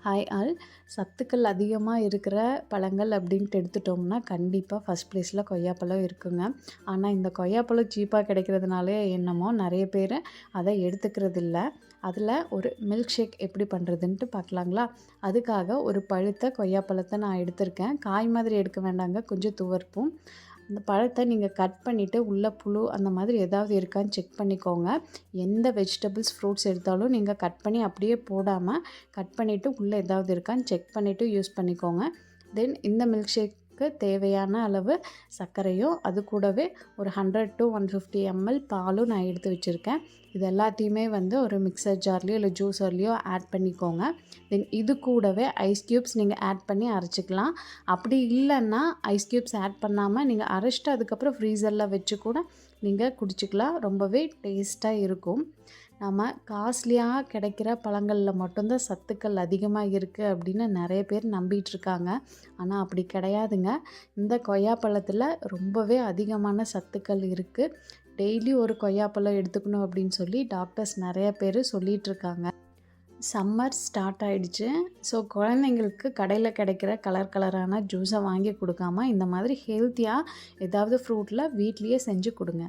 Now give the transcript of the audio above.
Hi all. சத்துக்கள் அதிகமாக இருக்கிற பழங்கள் அப்படின்ட்டு எடுத்துட்டோம்னா கண்டிப்பாக ஃபஸ்ட் ப்ளேஸில் கொய்யாப்பழம் இருக்குங்க. ஆனால் இந்த கொய்யாப்பழம் சீப்பாக கிடைக்கிறதுனாலே என்னமோ நிறைய பேர் அதை எடுத்துக்கிறதில்ல. அதில் ஒரு மில்க் ஷேக் எப்படி பண்ணுறதுன்ட்டு பார்க்கலாங்களா? அதுக்காக ஒரு பழுத்த கொய்யாப்பழத்தை நான் எடுத்திருக்கேன். காய் மாதிரி எடுக்க வேண்டாங்க, கொஞ்சம் துவர்ப்பும். அந்த பழத்தை நீங்கள் கட் பண்ணிவிட்டு உள்ள புழு அந்த மாதிரி ஏதாவது இருக்கான்னு செக் பண்ணிக்கோங்க. எந்த வெஜிடபிள்ஸ் ஃப்ரூட்ஸ் எடுத்தாலும் நீங்கள் கட் பண்ணி அப்படியே போடாமல் கட் பண்ணிவிட்டு உள்ளே ஏதாவது இருக்கான்னு செக் பண்ணிவிட்டு யூஸ் பண்ணிக்கோங்க. தென் இந்த மில்க் ஷேக்கு தேவையான அளவு சர்க்கரையும் அது கூடவே ஒரு 100 to 150 ml பாலும் நான் எடுத்து வச்சுருக்கேன். இது எல்லாத்தையுமே ஒரு மிக்சர் ஜார்லேயோ இல்லை ஜூஸர்லேயோ ஆட் பண்ணிக்கோங்க. தென் இது கூடவே ஐஸ் க்யூப்ஸ் நீங்கள் ஆட் பண்ணி அரைச்சிக்கலாம். அப்படி இல்லைன்னா ஐஸ் க்யூப்ஸ் ஆட் பண்ணாமல் நீங்கள் அரைச்சிட்டு அதுக்கப்புறம் ஃப்ரீசரில் வச்சு கூட நீங்கள் குடிச்சிக்கலாம். ரொம்பவே டேஸ்ட்டாக இருக்கும். நம்ம காஸ்ட்லியாக கிடைக்கிற பழங்களில் மட்டும்தான் சத்துக்கள் அதிகமாக இருக்குது அப்படின்னு நிறைய பேர் நம்பிகிட்ருக்காங்க. ஆனால் அப்படி கிடையாதுங்க. இந்த கொய்யாப்பழத்தில் ரொம்பவே அதிகமான சத்துக்கள் இருக்குது. டெய்லி ஒரு கொய்யாப்பழம் எடுத்துக்கணும் அப்படின்னு சொல்லி டாக்டர்ஸ் நிறைய பேர் சொல்லிகிட்ருக்காங்க. சம்மர் ஸ்டார்ட் ஆகிடுச்சு. ஸோ குழந்தைங்களுக்கு கடையில் கிடைக்கிற கலரான ஜூஸை வாங்கி கொடுக்காம இந்த மாதிரி ஹெல்த்தியாக ஏதாவது ஃப்ரூட்டில் வீட்லேயே செஞ்சு கொடுங்க.